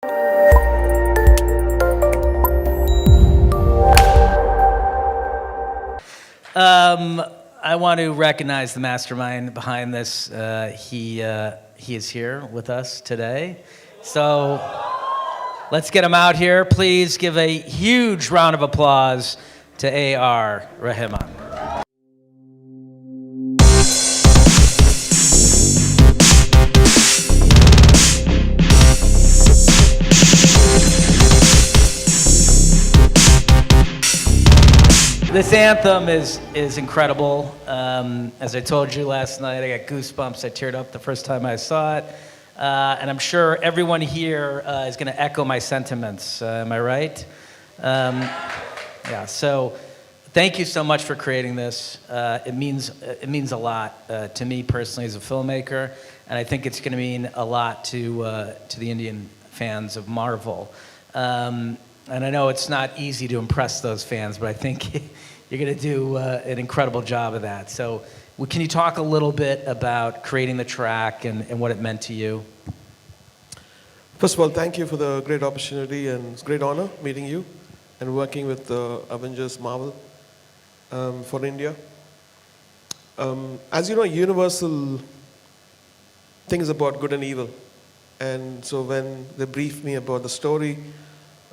I want to recognize the mastermind behind this. He is here with us today. So let's get him out here. Please give a huge round of applause to A.R. Rahman. This anthem is incredible. As I told you last night, I got goosebumps. I teared up the first time I saw it. And I'm sure everyone here is going to echo my sentiments. Am I right? Yeah, so thank you so much for creating this. It means a lot to me personally as a filmmaker, and I think it's going to mean a lot to the Indian fans of Marvel. And I know it's not easy to impress those fans, but I think you're going to do an incredible job of that. So can you talk a little bit about creating the track and what it meant to you? First of all, thank you for the great opportunity, and it's a great honor meeting you and working with Avengers Marvel for India. As you know, Universal thinks about good and evil. And so when they briefed me about the story,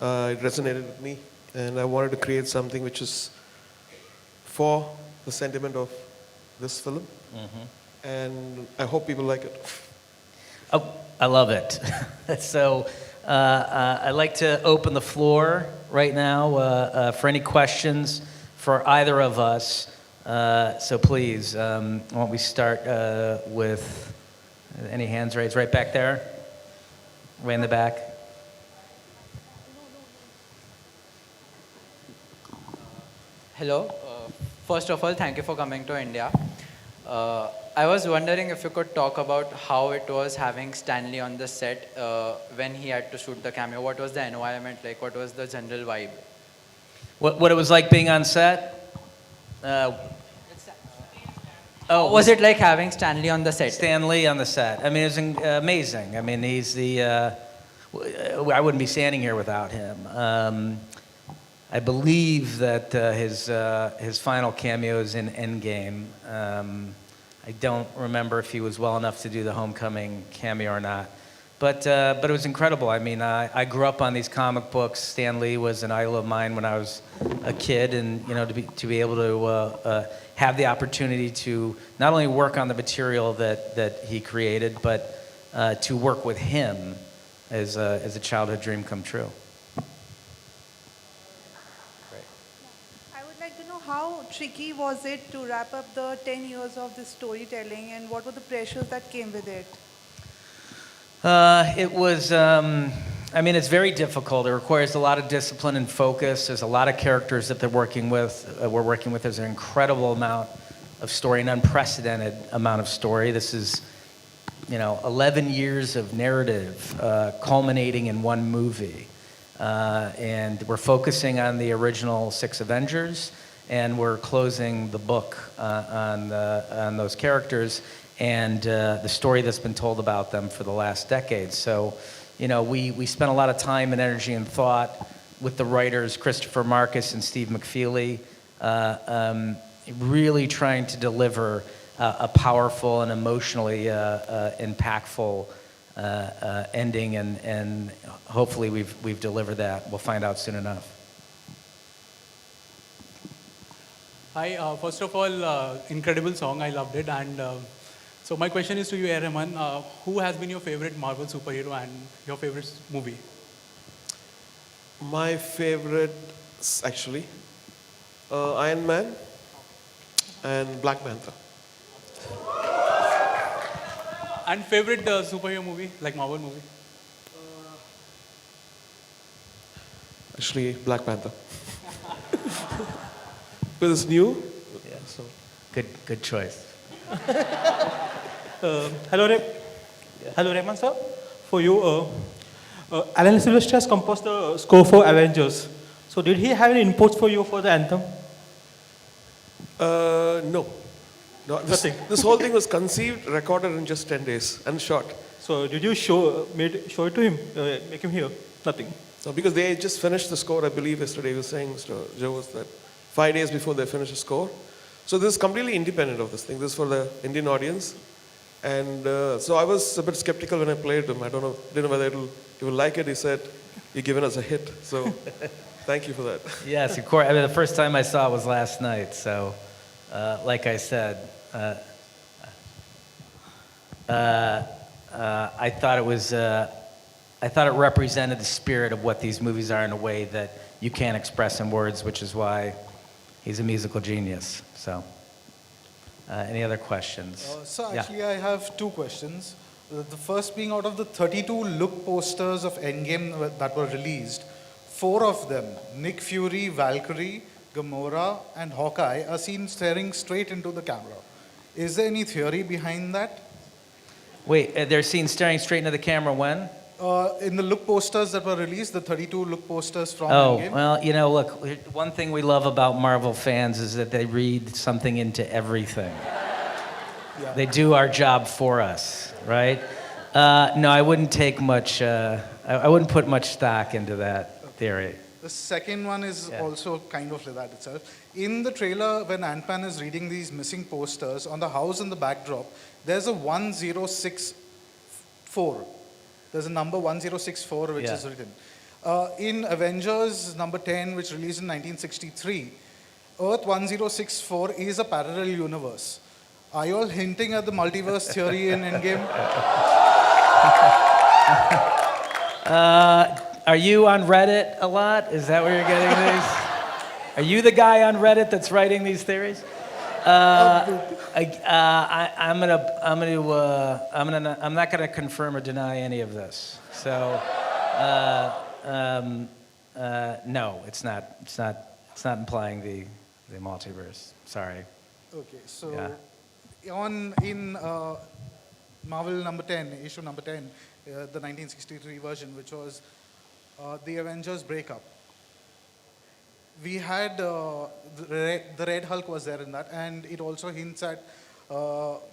it resonated with me, and I wanted to create something which is for the sentiment of this film, and I hope people like it. Oh, I love it. So I'd like to open the floor right now for any questions for either of us. So please, why don't we start with any hands raised right back there, way in the back. Hello. First of all, thank you for coming to India. I was wondering if you could talk about how it was having Stanley on the set when he had to shoot the cameo. What was the environment like? What was the general vibe? What it was like being on set? Was it like having Stanley on the set? Stan Lee on the set. I mean, it was amazing. I mean, he's the... I wouldn't be standing here without him. I believe that his final cameo is in Endgame. I don't remember if he was well enough to do the Homecoming cameo or not. But it was incredible. I mean, I grew up on these comic books. Stan Lee was an idol of mine when I was a kid, and to be able to have the opportunity to not only work on the material that he created, but to work with him as a childhood dream come true. How tricky was it to wrap up the 10 years of this storytelling, and what were the pressures that came with it? It was, I mean, it's very difficult. It requires a lot of discipline and focus. There's a lot of characters that we're working with. There's an incredible amount of story, an unprecedented amount of story. This is, 11 years of narrative culminating in one movie. And we're focusing on the original 6 Avengers. And we're closing the book on those characters and the story that's been told about them for the last decade. So, we spent a lot of time and energy and thought with the writers Christopher Marcus and Steve McFeely, really trying to deliver a powerful and emotionally impactful ending, and hopefully we've delivered that. We'll find out soon enough. Hi, first of all, incredible song, I loved it. And so my question is to you, Rahman, who has been your favorite Marvel superhero and your favorite movie? My favorite, actually, Iron Man and Black Panther. And favorite superhero movie, like Marvel movie? Actually, Black Panther. Because it's new. Yeah, so good choice. Hello, Rahman sir. For you, Alan Silvestri has composed the score for Avengers. So did he have any inputs for you for the anthem? No. No, this whole thing was conceived, recorded in just 10 days and shot. So did you show it to him, make him hear? Nothing. No, because they just finished the score, I believe yesterday he was saying, Mr. Joe, was that 5 days before they finished the score. So this is completely independent of this thing. This is for the Indian audience. And so I was a bit skeptical when I played him. I didn't know whether he would like it. He said, "You've given us a hit." So thank you for that. Yes, of course. I mean, the first time I saw it was last night. So, like I said, I thought it was. I thought it represented the spirit of what these movies are in a way that you can't express in words, which is why he's a musical genius. So, any other questions? So Yeah. actually, I have two questions. The first being, out of the 32 look posters of Endgame that were released, 4 of them, Nick Fury, Valkyrie, Gamora, and Hawkeye, are seen staring straight into the camera. Is there any theory behind that? Wait, they're seen staring straight into the camera when? In the look posters that were released, the 32 look posters from Oh, Endgame. well, you know, look, one thing we love about Marvel fans is that they read something into everything. Yeah. They do our job for us, right? No, I wouldn't take much, I wouldn't put much stock into that theory. The second one is Yeah. also kind of like that itself. In the trailer, when Ant-Man is reading these missing posters, on the house in the backdrop, there's a 1064. There's a number 1064 which Yeah. is written. In Avengers number 10, which released in 1963, Earth 1064 is a parallel universe. Are you all hinting at the multiverse theory in Endgame? Are you on Reddit a lot? Is that where you're getting these? Are you the guy on Reddit that's writing these theories? I'm not gonna confirm or deny any of this. So, no, it's not implying the multiverse. Sorry. Okay, so Yeah. in Marvel number 10, issue number 10, the 1963 version, which was the Avengers breakup. We had the Red Hulk was there in that, and it also hints at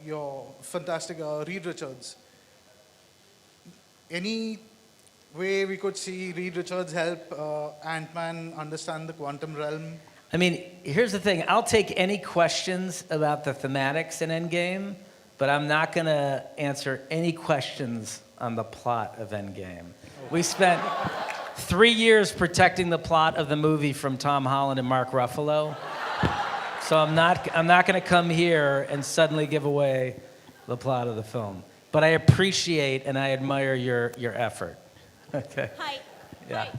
your fantastic Reed Richards. Any way we could see Reed Richards help Ant-Man understand the quantum realm? I mean, here's the thing. I'll take any questions about the thematics in Endgame, but I'm not going to answer any questions on the plot of Endgame. We spent 3 years protecting the plot of the movie from Tom Holland and Mark Ruffalo. So I'm not going to come here and suddenly give away the plot of the film. But I appreciate and I admire your effort. Okay. Hi. Yeah. Hi.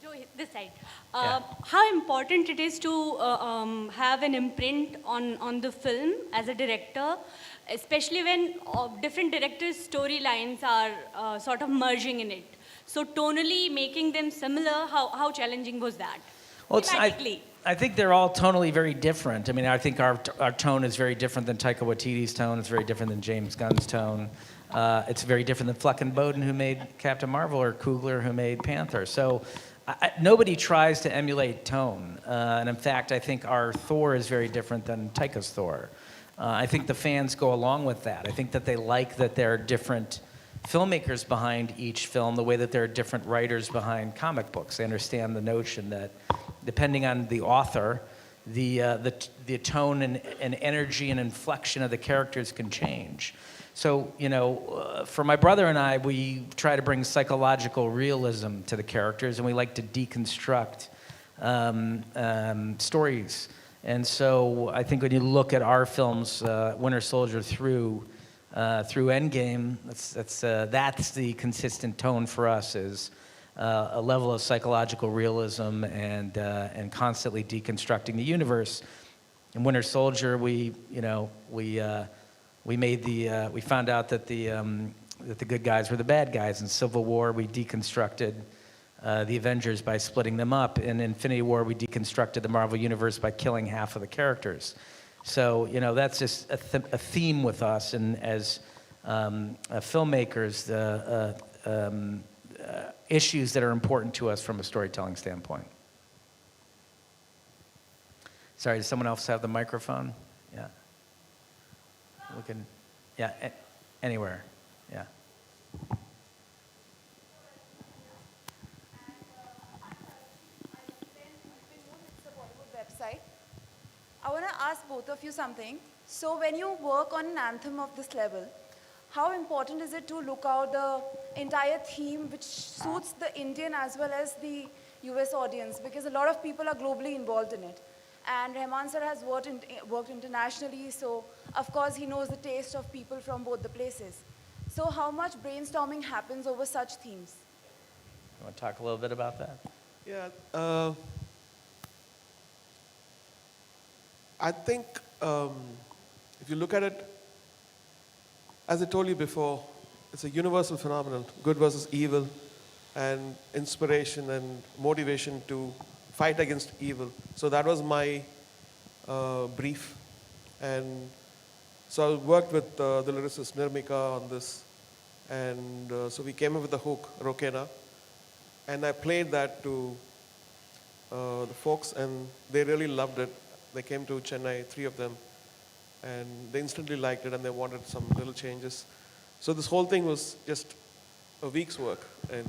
Joe, this side. Yeah. How important it is to have an imprint on the film as a director, especially when different directors' storylines are sort of merging in it. So tonally making them similar, how challenging was that? Well, Thematically. I think they're all tonally very different. I mean, I think our tone is very different than Taika Waititi's tone. It's very different than James Gunn's tone. It's very different than Fleck and Bowden, who made Captain Marvel, or Coogler, who made Panther. So nobody tries to emulate tone. And in fact, I think our Thor is very different than Taika's Thor. I think the fans go along with that. I think that they like that there are different filmmakers behind each film, the way that there are different writers behind comic books. They understand the notion that depending on the author, the tone and energy and inflection of the characters can change. So, you know, for my brother and I, we try to bring psychological realism to the characters, and we like to deconstruct stories. And so I think when you look at our films, Winter Soldier through Endgame, that's the consistent tone for us, is a level of psychological realism and constantly deconstructing the universe. In Winter Soldier, we found out that the good guys were the bad guys. In Civil War, we deconstructed the Avengers by splitting them up. In Infinity War, we deconstructed the Marvel Universe by killing half of the characters. So, you know, that's just a theme with us, and as filmmakers, issues that are important to us from a storytelling standpoint. Sorry, does someone else have the microphone? Yeah. we can, yeah, anywhere, yeah. Website. I want to ask both of you something. So when you work on an anthem of this level, how important is it to look out the entire theme which suits the Indian as well as the US audience? Because a lot of people are globally involved in it. And Rahman sir has worked internationally, so of course he knows the taste of people from both the places. So how much brainstorming happens over such themes? You want to talk a little bit about that? Yeah, I think if you look at it, as I told you before, it's a universal phenomenon, good versus evil, and inspiration and motivation to fight against evil. So that was my brief. And so I worked with the lyricist Nirmika on this. And so we came up with the hook, Rokena. And I played that to the folks, and they really loved it. They came to Chennai, 3 of them, and they instantly liked it, and they wanted some little changes. So this whole thing was just a week's work, and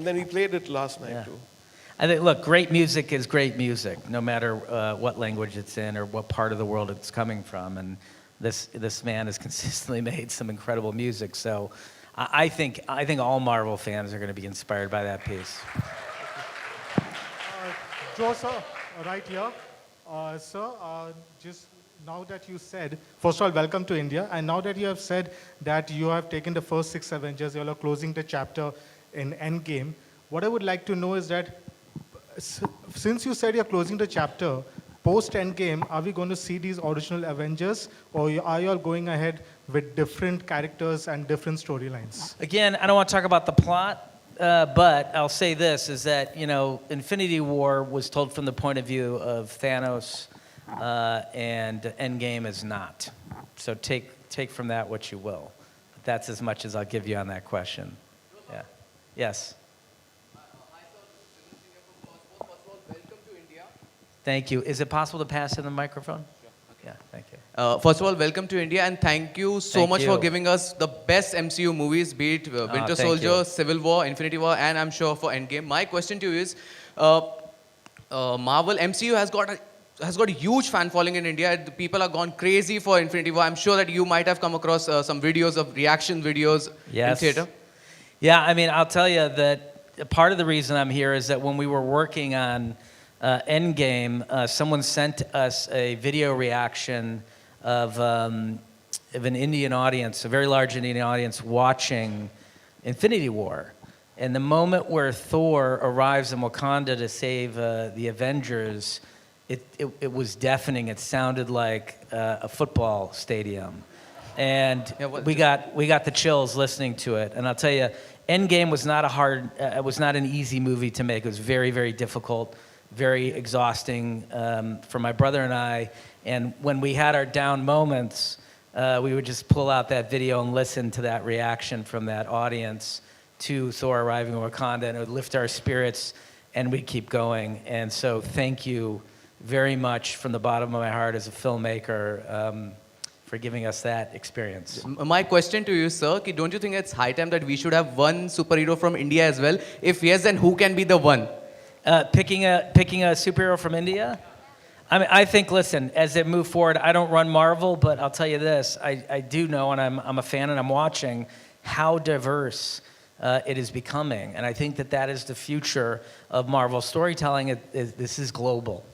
then we played it last night Yeah. too. I think, look, great music is great music, no matter what language it's in or what part of the world it's coming from. And this man has consistently made some incredible music. So I think all Marvel fans are going to be inspired by that piece. Joe, sir, right here. Sir, just now that you said, first of all, welcome to India. And now that you have said that you have taken the first 6 Avengers, you are closing the chapter in Endgame, what I would like to know is that since you said you're closing the chapter, post Endgame, are we going to see these original Avengers, or are you all going ahead with different characters and different storylines? Again, I don't want to talk about the plot, but I'll say this, is that, Infinity War was told from the point of view of Thanos, and Endgame is not. So take from that what you will. But that's as much as I'll give you on that question. Yeah. Yes. Thank you. Is it possible to pass in the microphone? Sure. Okay. Yeah, thank you. First of all, welcome to India, and thank you so much for giving us the best MCU movies, be it Winter Soldier, Civil War, Infinity War, and I'm sure for Endgame. My question to you is, Marvel MCU has got a huge fan following in India. People are gone crazy for Infinity War. I'm sure that you might have come across some videos of reaction videos in theater. Yeah, I mean, I'll tell you that part of the reason I'm here is that when we were working on Endgame, someone sent us a video reaction of an Indian audience, a very large Indian audience, watching Infinity War. And the moment where Thor arrives in Wakanda to save the Avengers, it was deafening. It sounded like a football stadium. And we got the chills listening to it. And I'll tell you, Endgame was not an easy movie to make. It was very, very difficult, very exhausting for my brother and I. And when we had our down moments, we would just pull out that video and listen to that reaction from that audience to Thor arriving in Wakanda, and it would lift our spirits, and we'd keep going. And so thank you very much from the bottom of my heart as a filmmaker for giving us that experience. My question to you, sir, don't you think it's high time that we should have one superhero from India as well? If yes, then who can be the one? Picking a superhero from India? I mean, I think, listen, as they move forward, I don't run Marvel, but I'll tell you this, I do know, and I'm a fan and I'm watching, how diverse it is becoming. And I think that is the future of Marvel storytelling. This is global.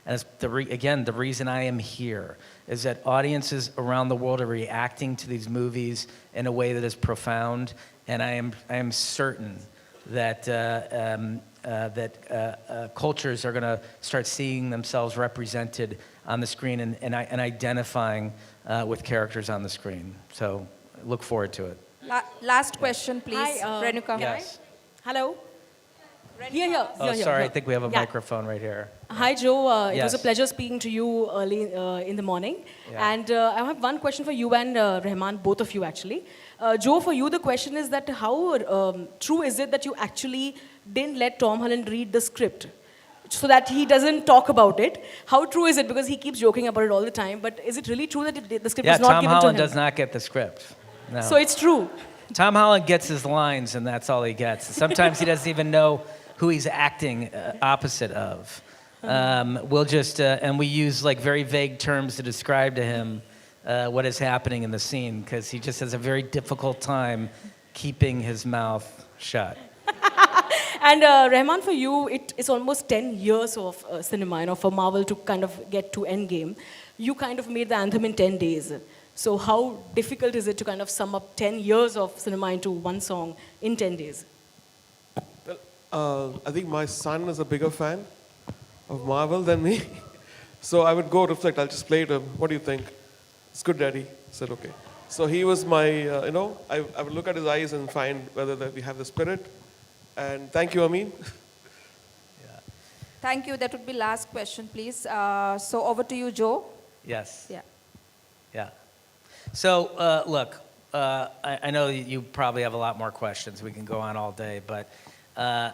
And it's again, the reason I am here is that audiences around the world are reacting to these movies in a way that is profound. And I am certain that cultures are going to start seeing themselves represented on the screen and identifying with characters on the screen. So look forward to it. Last question, please. Hi, Renuka. Yes. Hello. Here. Oh, sorry, I think we have a microphone right here. Hi, Joe. It Yes. was a pleasure speaking to you early in the morning. Yeah. And I have one question for you and Rahman, both of you actually. Joe, for you, the question is that how true is it that you actually didn't let Tom Holland read the script? so that he doesn't talk about it. How true is it? Because he keeps joking about it all the time. But is it really true that the script Yeah, was not Tom given Holland to him? does not get the script. No. So it's true. Tom Holland gets his lines, and that's all he gets. Sometimes he doesn't even know who he's acting opposite of. We'll just, and we use like very vague terms to describe to him what is happening in the scene, because he just has a very difficult time keeping his mouth shut. And Rahman, for you, it's almost 10 years of cinema, for Marvel to kind of get to Endgame. You kind of made the anthem in 10 days. So how difficult is it to kind of sum up 10 years of cinema into one song in 10 days? Well, I think my son is a bigger fan of Marvel than me. So I would go reflect. I'll just play it. What do you think? It's good, Daddy. I said, okay. So he was my, I would look at his eyes and find whether that we have the spirit. And thank you, Amin. Thank you. That would be last question, please. So over to you, Joe. Yes. Yeah. Yeah. So, look, I know you probably have a lot more questions. We can go on all day, but I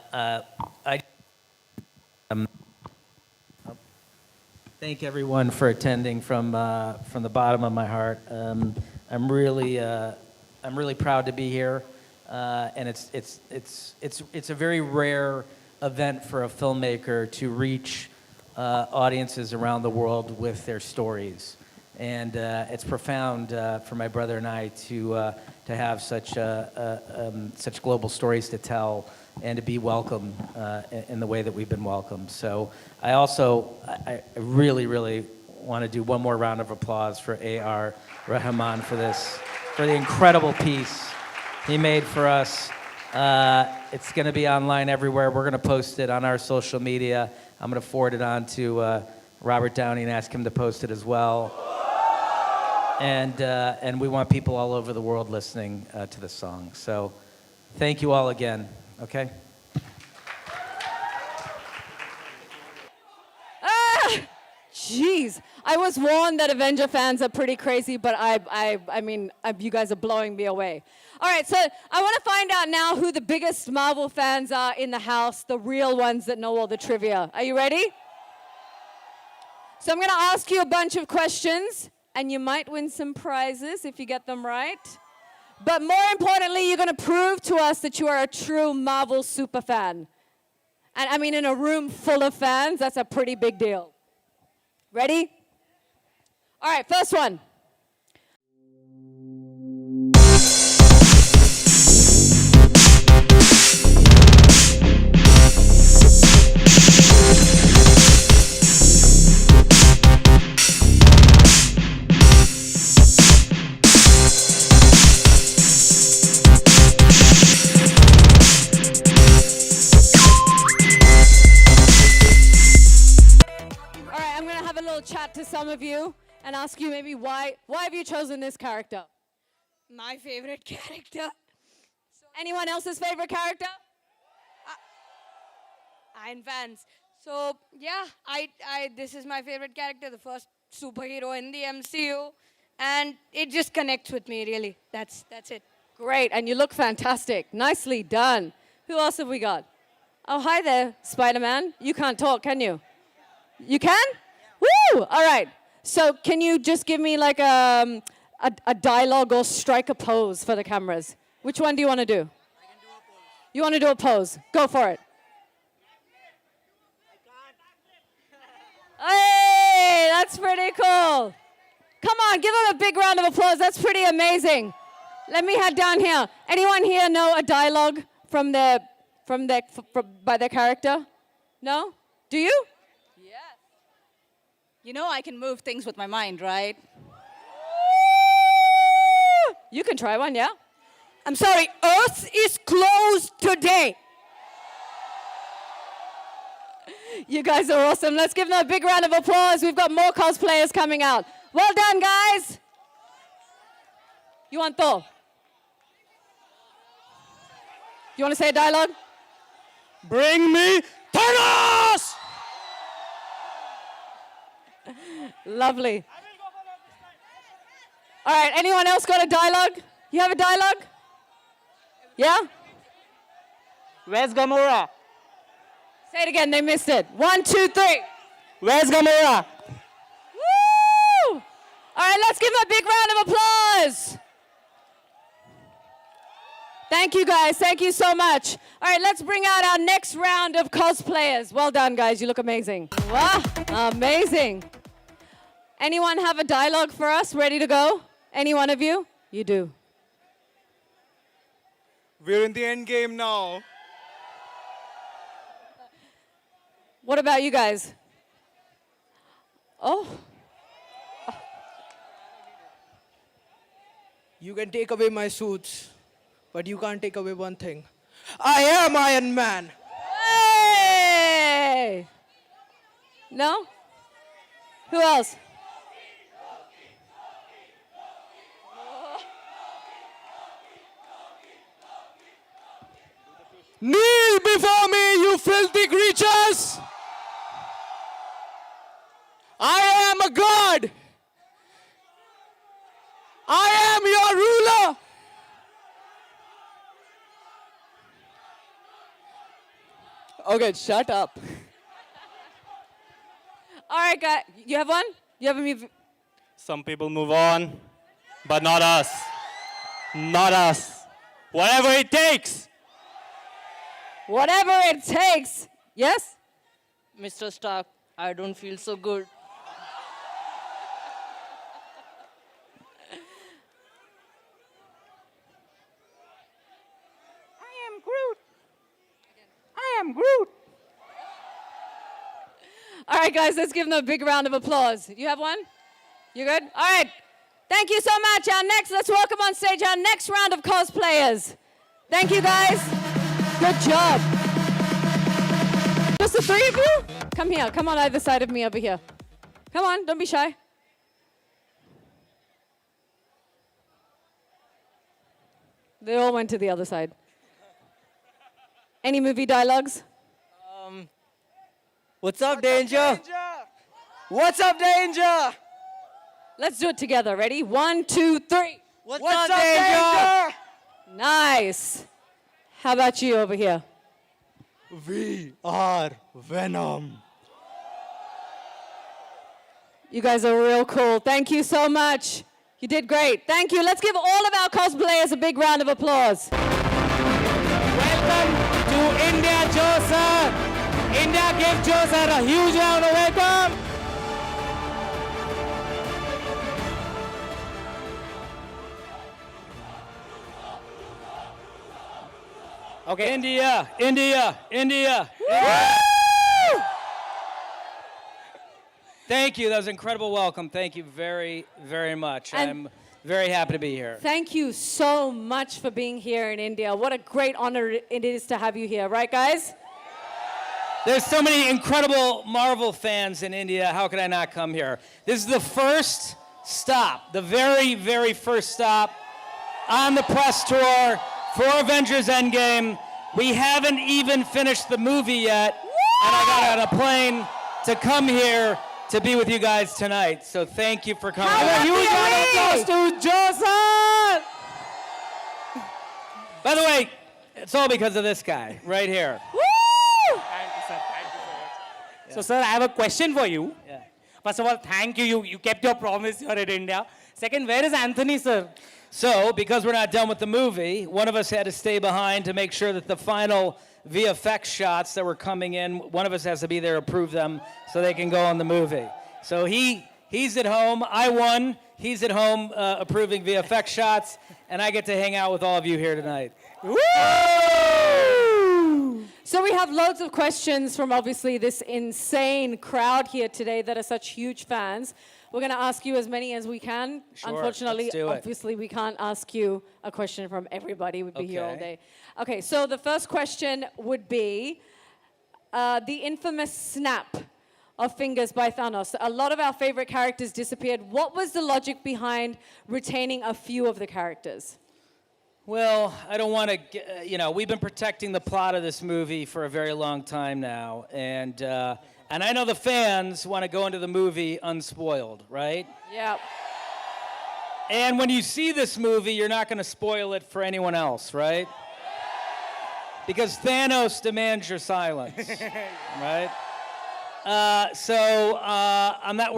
thank everyone for attending from the bottom of my heart. I'm really proud to be here, and it's a very rare event for a filmmaker to reach audiences around the world with their stories. And it's profound for my brother and I to have such global stories to tell and to be welcome in the way that we've been welcomed. So I really, really want to do one more round of applause for A.R. Rahman for the incredible piece he made for us. It's going to be online everywhere. We're going to post it on our social media. I'm going to forward it on to Robert Downey and ask him to post it as well. And we want people all over the world listening to the song. So thank you all again, okay? Jeez, I was warned that Avenger fans are pretty crazy, but I mean, you guys are blowing me away. All right, so I want to find out now who the biggest Marvel fans are in the house, the real ones that know all the trivia. Are you ready? So I'm going to ask you a bunch of questions, and you might win some prizes if you get them right. But more importantly, you're going to prove to us that you are a true Marvel superfan. And I mean, in a room full of fans, that's a pretty big deal. Ready? All right, first one. Chat to some of you and ask you maybe why have you chosen this character? My favorite character. Anyone else's favorite character? Iron fans. So yeah, this is my favorite character, the first superhero in the MCU, and it just connects with me really. That's it. Great, and you look fantastic. Nicely done. Who else have we got? Oh, hi there, Spider-Man. You can't talk, can you? You can? Woo! All right. So can you just give me like a dialogue or strike a pose for the cameras? Which one do you want to do? I can do a pose. You want to do a pose? Go for it. Hey, that's pretty cool. Come on, give them a big round of applause. That's pretty amazing. Let me head down here. Anyone here know a dialogue by their character? No? Do you? You know I can move things with my mind, right? You can try one, yeah? I'm sorry, Earth is closed today. You guys are awesome. Let's give them a big round of applause. We've got more cosplayers coming out. Well done, guys. You want Thor? You want to say a dialogue? Bring me Thanos! Lovely. All right, anyone else got a dialogue? You have a dialogue? Yeah? Where's Gamora? Say it again, they missed it. 1, 2, 3. Where's Gamora? Woo! All right, let's give him a big round of applause. Thank you, guys. Thank you so much. All right, let's bring out our next round of cosplayers. Well done, guys. You look amazing. Wow, amazing. Anyone have a dialogue for us ready to go? Any one of you? You do. We're in the end game now. What about you guys? Oh. You can take away my suits, but you can't take away one thing. I am Iron Man. Hey! No? Who else? Kneel before me, you filthy creatures! I am a god! I am your ruler! Okay, shut up. All right, guys. You have one? You have a Some people move on, but not us. Not us. Whatever it takes. Whatever it takes. Yes? Mr. Stark, I don't feel so good. I am Groot. I am Groot. All right, guys, let's give them a big round of applause. You have one? You good? All right. Thank you so much. Let's welcome on stage our next round of cosplayers. Thank you, guys. Good job. Just the three of you? Come here. Come on either side of me over here. Come on, don't be shy. They all went to the other side. Any movie dialogues? What's up, Danger? What's up, Danger? Let's do it together. Ready? 1, 2, 3. What's up, Danger? Nice. How about you over here? We are Venom. You guys are real cool. Thank you so much. You did great. Thank you. Let's give all of our cosplayers a big round of applause. Welcome to India, Joe sir. India, give Joe sir a huge round of welcome. Okay. India, India, India. India. Thank you. That was an incredible welcome. Thank you very, very much. And I'm very happy to be here. thank you so much for being here in India. What a great honor it is to have you here. Right, guys? There's so many incredible Marvel fans in India. How could I not come here? This is the first stop, the very, very first stop on the press tour for Avengers Endgame. We haven't even finished the movie yet, and I got on a plane to come here to be with you guys tonight. So thank you for coming. A huge round of applause to Joe sir. By the way, it's all because of this guy right here. Thank you, sir. Thank you so much. So, sir, I have a question for you. Yeah. First of all, thank you. You kept your promise here in India. Second, where is Anthony, sir? So, because we're not done with the movie, one of us had to stay behind to make sure that the final VFX shots that were coming in, one of us has to be there to approve them so they can go on the movie. So he's at home, I won, he's at home approving VFX shots, and I get to hang out with all of you here tonight. Woo! So we have loads of questions from obviously this insane crowd here today that are such huge fans. We're going to ask you as many as we can. Sure, Unfortunately, let's do it. obviously, we can't ask you a question from everybody. We'd be here all Okay. day. Okay, so the first question would be the infamous snap of fingers by Thanos. A lot of our favorite characters disappeared. What was the logic behind retaining a few of the characters? Well, I don't want to, we've been protecting the plot of this movie for a very long time now, and I know the fans want to go into the movie unspoiled, right? Yeah. And when you see this movie, you're not going to spoil it for anyone else, right? because Thanos demands your silence, right? We're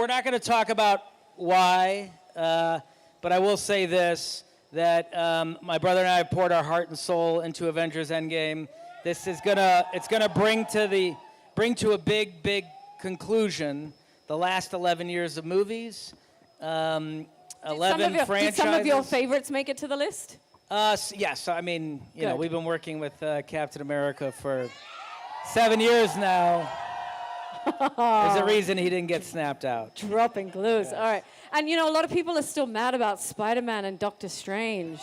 not going to talk about why, but I will say this, that my brother and I have poured our heart and soul into Avengers Endgame. This is it's gonna bring to a big conclusion the last 11 years of movies, 11 franchises. Did some of your favorites make it to the list? Yes, I mean, you know, Good. we've been working with Captain America for 7 years now. There's a reason he didn't get snapped out. Dropping clues. All right. And you know, a lot of people are still mad about Spider-Man and Doctor Strange.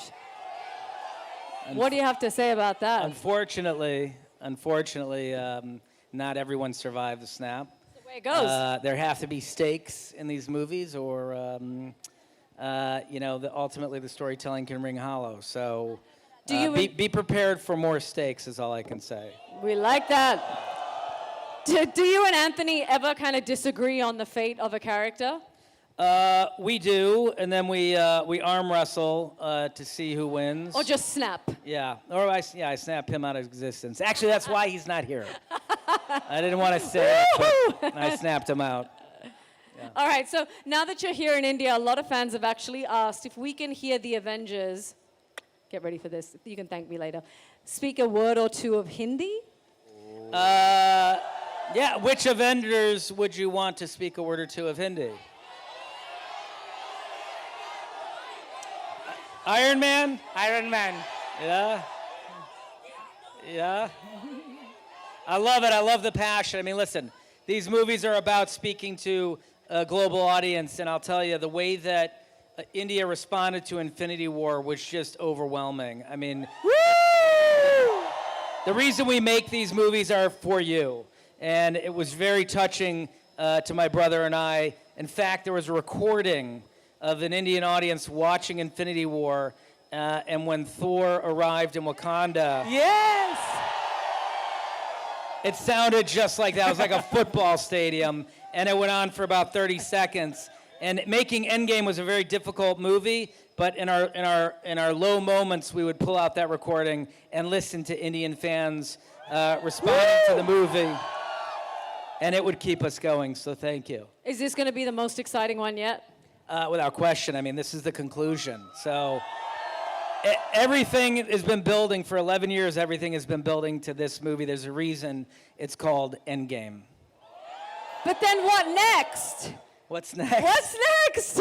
What do you have to say about that? Unfortunately, not everyone survived the snap. That's the way it goes. There have to be stakes in these movies, or ultimately the storytelling can ring hollow. So, be prepared for more stakes. Is all I can say. We like that. Do you and Anthony ever kind of disagree on the fate of a character? We do, and then we arm wrestle to see who wins. Or just snap? Yeah, or I snap him out of existence. Actually, that's why he's not here. I didn't want to say it, but I snapped him out. Yeah. All right, so now that you're here in India, a lot of fans have actually asked if we can hear the Avengers, get ready for this, you can thank me later, speak a word or two of Hindi? Yeah, which Avengers would you want to speak a word or two of Hindi? Iron Man? Iron Man. Yeah? Yeah? I love it. I love the passion. I mean, listen, these movies are about speaking to a global audience, and I'll tell you, the way that India responded to Infinity War was just overwhelming. I mean, the reason we make these movies are for you. And it was very touching to my brother and I. In fact, there was a recording of an Indian audience watching Infinity War, and when Thor arrived in Wakanda. Yes! It sounded just like that. It was like a football stadium, and it went on for about 30 seconds. And making Endgame was a very difficult movie, but in our low moments, we would pull out that recording and listen to Indian fans responding to the movie. And it would keep us going, so thank you. Is this going to be the most exciting one yet? Without question. I mean, this is the conclusion. So everything has been building for 11 years. Everything has been building to this movie. There's a reason it's called Endgame. But then what next? What's next? What's next?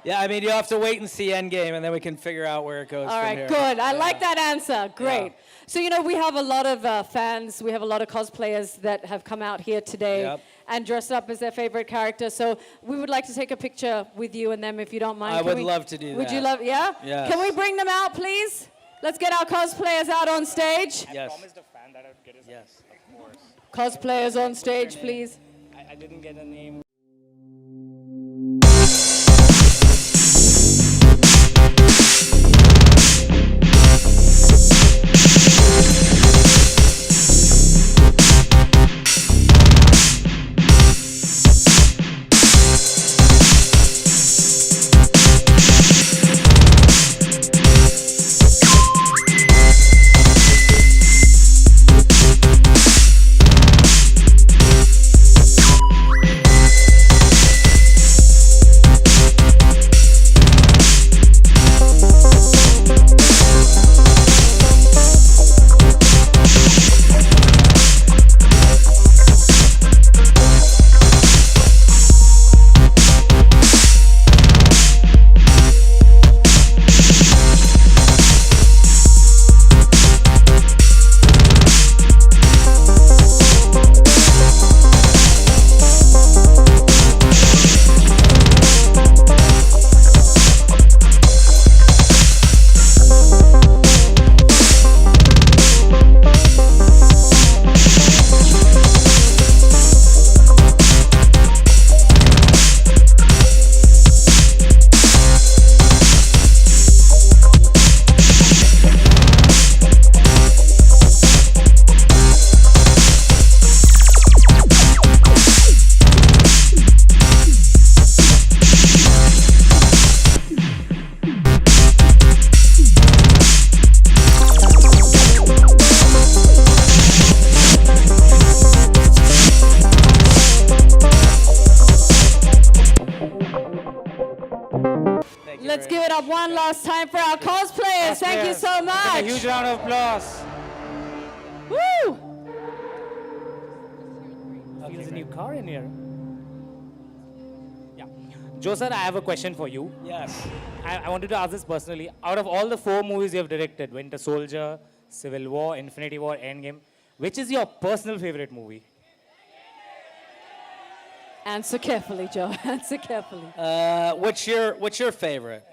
Yeah, I mean, you have to wait and see Endgame, and then we can figure out where it goes All from right, here. good. I like that answer. Great. So, you know, we have a lot of fans. We have a lot of cosplayers that have come out here today and dressed up as their favorite character. So we would like to take a picture with you and them, if you don't mind. I would love to do that. Would you love, yeah? Yes. Can we bring them out, please? Let's get our cosplayers out on stage. Yes. I promised a fan that I would get his name. Yes, of course. Cosplayers on stage, please. I didn't get a name. last time for our cosplayers. Thank you so much. A huge round of applause. Woo! Feels a new car in here. Yeah. Joe sir, I have a question for you. Yes. I wanted to ask this personally. Out of all the 4 movies you have directed, Winter Soldier, Civil War, Infinity War, Endgame, which is your personal favorite movie? Answer carefully, Joe. Answer carefully. What's your favorite?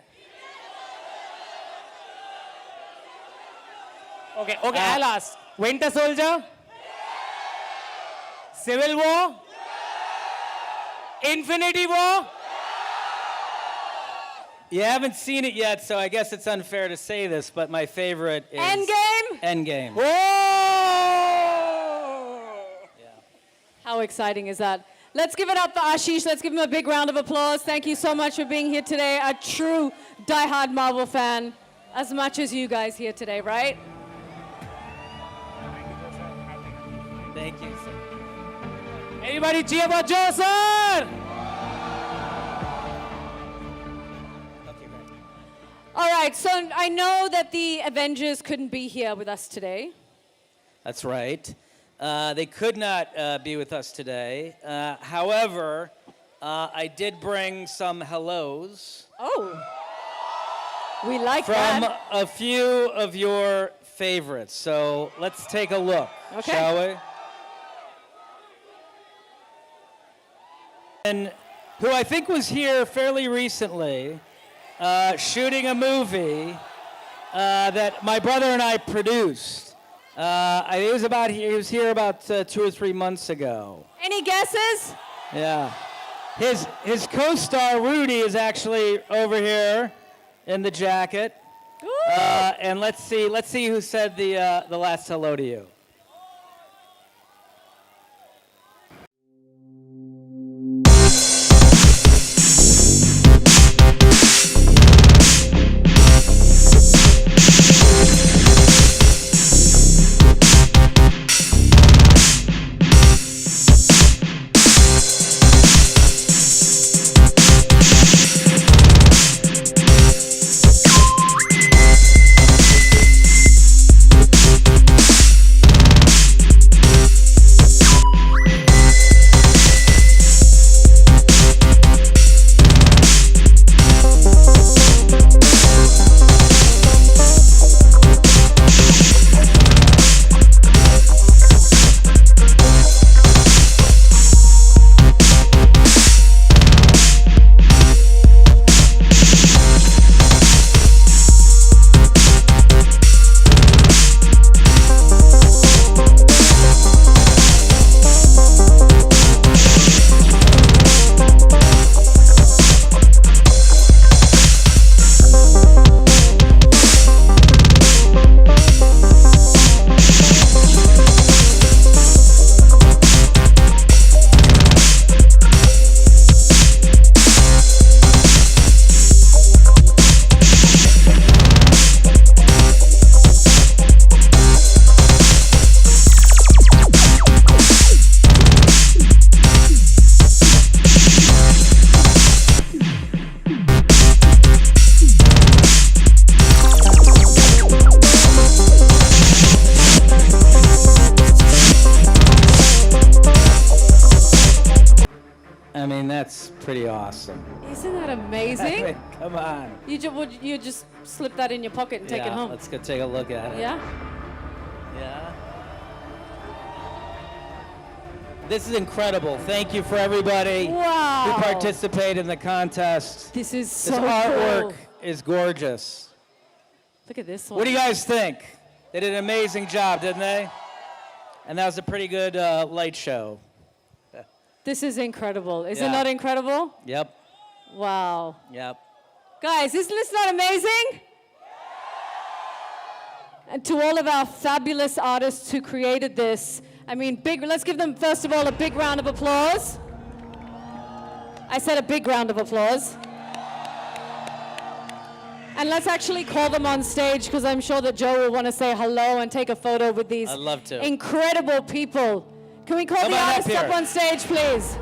Okay, I'll ask. Winter Soldier? Civil War? Infinity War? You haven't seen it yet, so I guess it's unfair to say this, but my favorite is Endgame? Endgame. Whoa! How exciting is that? Let's give it up for Ashish. Let's give him a big round of applause. Thank you so much for being here today. A true diehard Marvel fan, as much as you guys here today, right? Thank you, sir. Everybody cheer for Joe sir! All right, so I know that the Avengers couldn't be here with us today. That's right. They could not be with us today. However, I did bring some hellos. Oh, we like from that. a few of your favorites. So let's take a look, Okay. shall we? And who I think was here fairly recently, shooting a movie that my brother and I produced. He was here about 2 or 3 months ago. Any guesses? Yeah. His co-star Rudy is actually over here in the jacket. And let's see who said the last hello to you. I mean, that's pretty awesome. Isn't that amazing? Come on. You just slip that in your pocket and take it home. Let's go take a look at it. Yeah? Yeah. This is incredible. Thank you for everybody Wow. who participated in the contest. This is so This artwork cool. is gorgeous. Look at this one. What do you guys think? They did an amazing job, didn't they? And that was a pretty good light show. This is incredible. Is Yeah. it not incredible? Yep. Wow. Yep. Guys, isn't this not amazing? And to all of our fabulous artists who created this, I mean, let's give them, first of all, a big round of applause. I said a big round of applause. And let's actually call them on stage, because I'm sure that Joe will want to say hello and take a photo with these I'd love to. incredible people. Can we call Come the on up artists up here. on stage, please?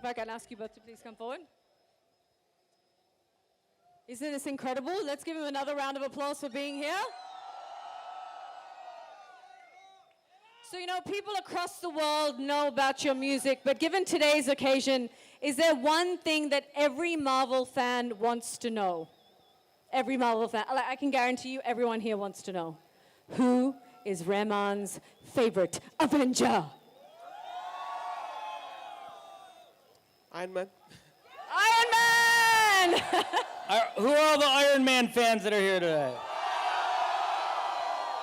I can ask you both to please come forward. Isn't this incredible? Let's give him another round of applause for being here. So, you know, people across the world know about your music, but given today's occasion, is there one thing that every Marvel fan wants to know? Every Marvel fan. I can guarantee you everyone here wants to know. Who is Rahman's favorite Avenger? Iron Man. Iron Man! Who are all the Iron Man fans that are here today?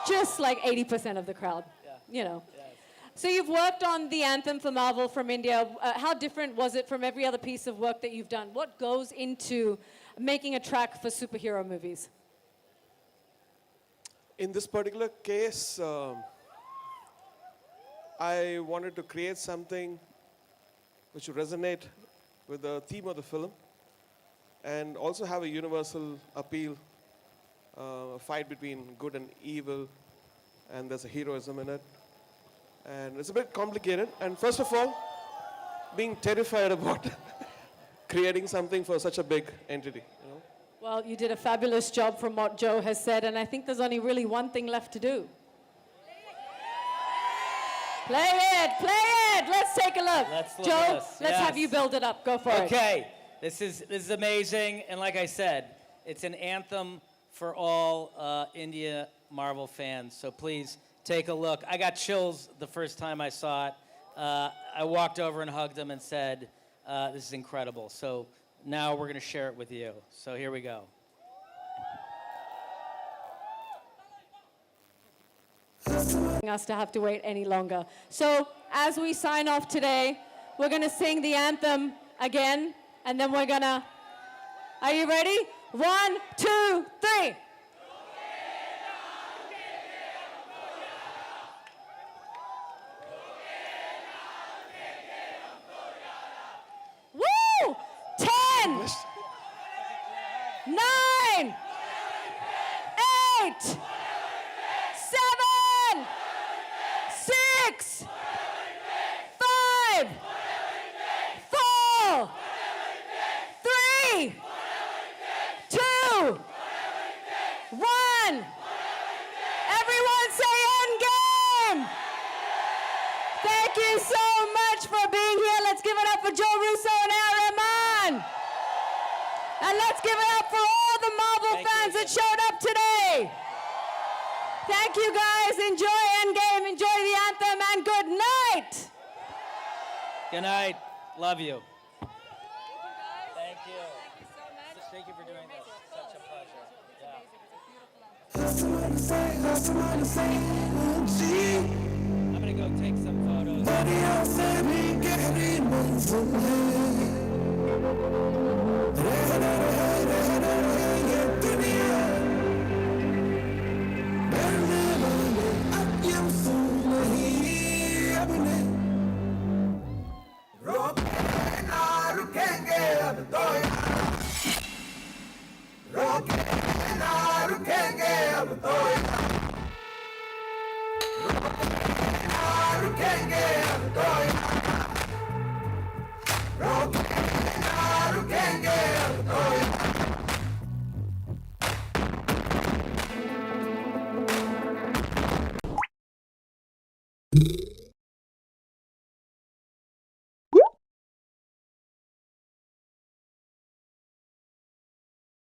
Just like 80% of the crowd, you know. So you've worked on the anthem for Marvel from India. How different was it from every other piece of work that you've done? What goes into making a track for superhero movies? In this particular case, I wanted to create something which would resonate with the theme of the film and also have a universal appeal, a fight between good and evil, and there's a heroism in it. And it's a bit complicated. And first of all, being terrified about creating something for such a big entity. You know? Well, you did a fabulous job from what Joe has said, and I think there's only really one thing left to do. Play it! Let's take a look. Let's look Joe, at this. let's have Yes. you build it up. Go for it. Okay, this is amazing, and like I said, it's an anthem for all India Marvel fans. So please take a look. I got chills the first time I saw it. I walked over and hugged him and said, "This is incredible." So now we're going to share it with you. So here we go. Us to have to wait any longer. So as we sign off today, we're going to sing the anthem again, and then we're going to... Are you ready? 1, 2, 3. Woo! 10, 9, 8, 7, 6, 5, 4, 3, 2, 1. Everyone say Endgame! Thank you so much for being here. Let's give it up for Joe Russo and Rahman. And let's give it up for all the Marvel fans that showed up today. Thank you guys. Enjoy Endgame, enjoy the anthem, and good night. Good night. Love you. Thank you. Thank you for doing this. Such a pleasure. I'm gonna go take some photos.